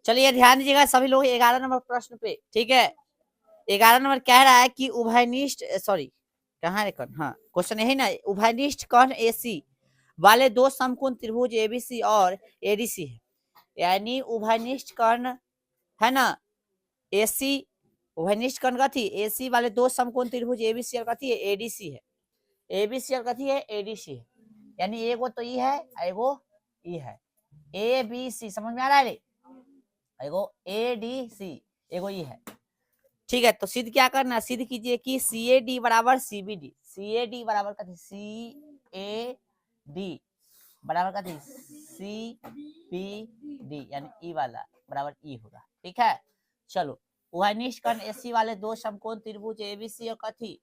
चलिए ध्यान दीजिएगा सभी लोग 11 नंबर प्रश्न पे, ठीक है। 11 नंबर कह रहा है कि उभयनिष्ठ, सॉरी कहाँ है कौन, हाँ क्वेश्चन यही ना, उभयनिष्ठ कौन एसी वाले दो समकोण त्रिभुज एबीसी और एडीसी है। यानी उभयनिष्ठ कर्ण है ना, एसी उभयनिष्ठ कर्ण कथी एसी वाले दो समकोण त्रिभुज एबीसी और कथी है एडीसी है। एबीसी और कथी है एडीसी है। यानी एगो तो ई है एगो ई है, ए बी सी समझ में आ रहा है रे, एगो ए डी सी एगो ई है, ठीक है। तो सिद्ध क्या करना, सिद्ध कीजिए कि सी ए डी बराबर C B D, C A D बराबर कथी सी ए डी बराबर कथी सी बी डी, यानी ई वाला बराबर ई होगा, ठीक है। चलो उभयनिष्ठ कर्ण एसी वाले दो समकोण त्रिभुज एबीसी और कथी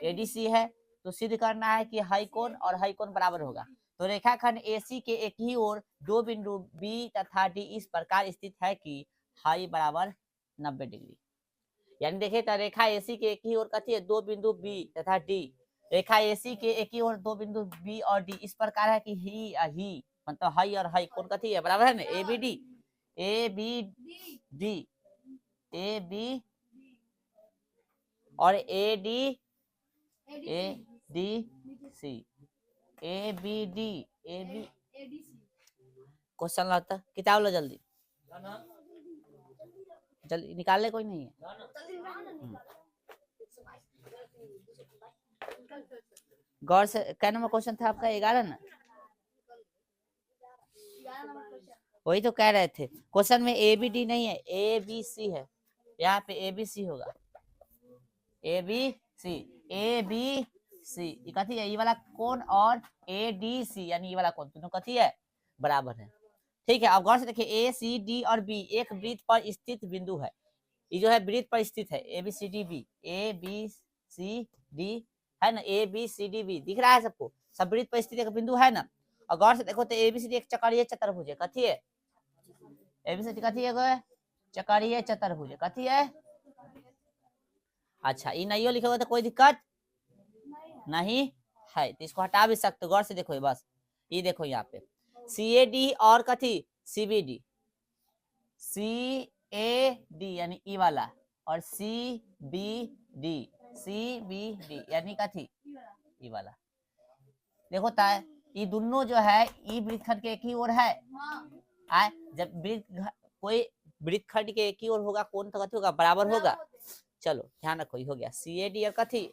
एडीसी है, तो सिद्ध करना है कि हाई कोण और हाई कोण बराबर होगा। तो रेखाखंड एसी के एक ही ओर दो बिंदु बी तथा डी इस प्रकार स्थित है कि हाई बराबर 90 डिग्री। यानी देखिए तो रेखा एसी के एक ही ओर कथी है दो बिंदु बी तथा डी, रेखा एसी के एक ही ओर दो बिंदु बी और डी इस प्रकार है कि ही मतलब हाई और हाई कोण कथी है बराबर है ना A B D, A B D, A B और A D C, A B D A B. Question लाता किताब लो जल्दी जल्दी निकाल ले, कोई नहीं है। गौर से, क्या नंबर क्वेश्चन था आपका 11 ना, वही तो कह रहे थे क्वेश्चन में ए बी डी नहीं है ए बी सी है, यहाँ पे ए बी सी होगा, ए बी सी, ए बी सी कथी है ये वाला कोण और ए डी सी यानी ये वाला कोण दोनों कथी है बराबर है, ठीक है। अब गौर से देखिए ए सी डी और बी एक वृत्त पर स्थित बिंदु है, ये जो है वृत्त पर स्थित है A B C D B, A B C D है ना, A B C D B दिख रहा है सबको, सब वृत्त पर स्थित एक बिंदु है ना। और गौर से देखो तो ए बी सी डी एक चक्रीय चतुर्भुज है, कथी है ए बी सी डी कथी है चक्रीय चतुर्भुज है, कथी है। अच्छा ये नहीं लिखा हुआ तो कोई दिक्कत नहीं है, तो इसको हटा भी सकते। गौर से देखो बस ये देखो यहाँ पे सी ए डी और कथी C B D, C A D यानी ई वाला और C B D, C B D यानी कथी ई वाला। देखो ताए ये दोनों जो है ई वृत्तखंड के एक ही ओर है, आए जब वृत्त कोई वृत्तखंड के एक ही ओर होगा कौन तो कथी होगा बराबर होगा। चलो ध्यान रखो ये हो गया सी ए डी और कथी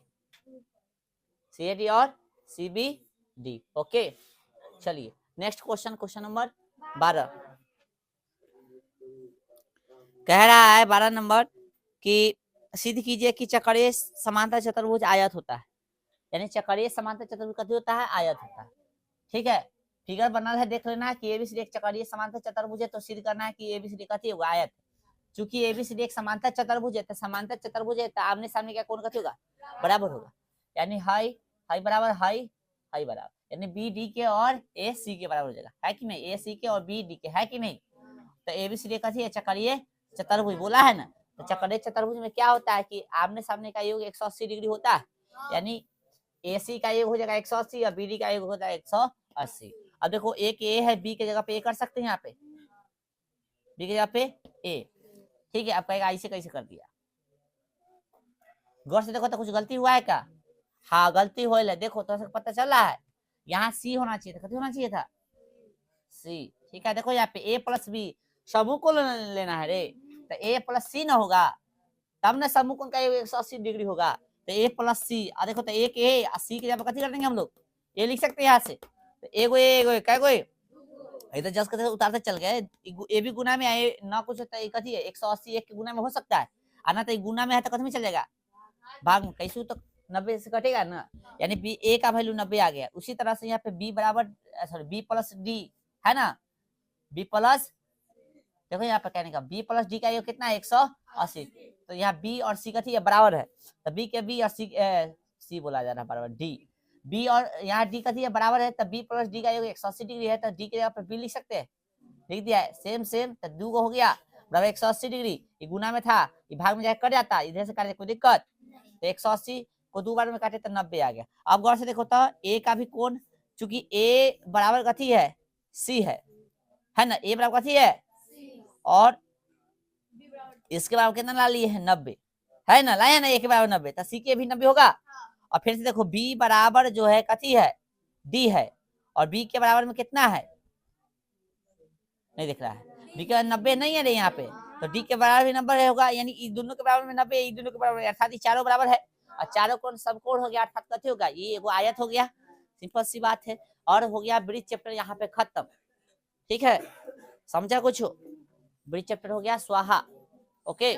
सी ए डी और सी बी डी, ओके। चलिए नेक्स्ट क्वेश्चन, क्वेश्चन नंबर 12 कह रहा है 12 नंबर कि सिद्ध कीजिए कि चक्रीय समांतर चतुर्भुज आयत होता है, यानी चक्रीय समांतर चतुर्भुज कथी होता है आयत होता है, ठीक है। फिगर बनल है देख लेना कि एबीसीडी एक चक्रीय समांतर चतुर्भुज है, तो सिद्ध करना है कि एबीसीडी कथी होगा आयत। चूंकि एबीसीडी एक समांतर चतुर्भुज है तो समांतर चतुर्भुज है तो आमने सामने क्या कोण कथी होगा बराबर होगा, यानी हाई हाई बराबर हाई हाई बराबर, यानी बी डी के और ए सी के बराबर हो जाएगा, है कि नहीं, ए सी के और बी डी के, है कि नहीं। तो एबीसीडी कथी है चक्रीय चतुर्भुज बोला है ना, तो चक्रीय चतुर्भुज में क्या होता है कि आमने सामने का योग 180 डिग्री होता है, यानी एसी का योग हो जाएगा 180 और बीडी का योग होता है 180। अब देखो एक ए है बी के जगह पे ए कर सकते हैं, यहाँ पे बी के जगह पे ए, ठीक है। अब कहेगा ऐसे कैसे कर दिया, गौर से देखो तो कुछ गलती हुआ है क्या, हाँ गलती हो देखो तो पता चल रहा है यहाँ सी होना चाहिए था, कथी होना चाहिए था सी, ठीक है। देखो यहाँ पे ए प्लस बी समूह को लेना है रे, तो ए प्लस सी ना होगा तब ना समूह कोण का 180 डिग्री होगा, तो ए प्लस सी, और देखो तो एक ए सी के जगह कथी कर देंगे हम लोग ये लिख सकते हैं यहाँ से, तो एगो एगो क्या कोई ये तो जस्ट उतारते चल गए, ए भी गुना में आए ना कुछ होता है कथी है 180 एक के गुना में हो सकता है, आना तो गुना में है तो कथी में चल जाएगा भाग में, कैसे तो 90 से कटेगा ना, यानी बी ए का वैल्यू 90 आ गया। उसी तरह से यहाँ पे बी बराबर सॉरी बी प्लस डी है ना, बी प्लस देखो यहाँ पे कहने का बी प्लस डी का योग कितना है 180, तो यहाँ बी और सी कथी है बराबर है, तो बी के बी और सी बोला जा रहा है बराबर डी, बी और यहाँ डी कथी है बराबर है, तो बी प्लस डी का योग 180 डिग्री है, तो डी के जगह पर बी लिख सकते हैं, लिख दिया है सेम सेम, तो दो को हो गया बराबर 180 डिग्री, ये गुना में था ये भाग में जाकर कट जाता, इधर से काटे कोई दिक्कत, तो 180 को दो बार में काटे तो 90 आ गया। अब गौर से देखो तो ए का भी कोण चूंकि ए बराबर कथी है सी है ना, ए बराबर कथी है और इसके बराबर कितना ला लिए है 90, है ना, लाया ना ए के बराबर 90, तो सी के भी 90 होगा। और फिर से देखो बी बराबर जो है कथी है, डी है, और बी के बराबर में कितना है, नहीं दिख रहा है, बी के 90 नहीं है रे यहाँ पे, तो डी के बराबर भी नंबर होगा, यानी इन दोनों के बराबर में 90, इन दोनों के बराबर, अर्थात ये चारों बराबर है, और चारों कोण समकोण हो गया, अर्थात कथी होगा, ये एगो आयत हो गया, सिंपल सी बात है। और हो गया ब्रिज चैप्टर यहाँ पे खत्म, ठीक है, समझा कुछ, ब्रिज चैप्टर हो गया स्वाहा, ओके।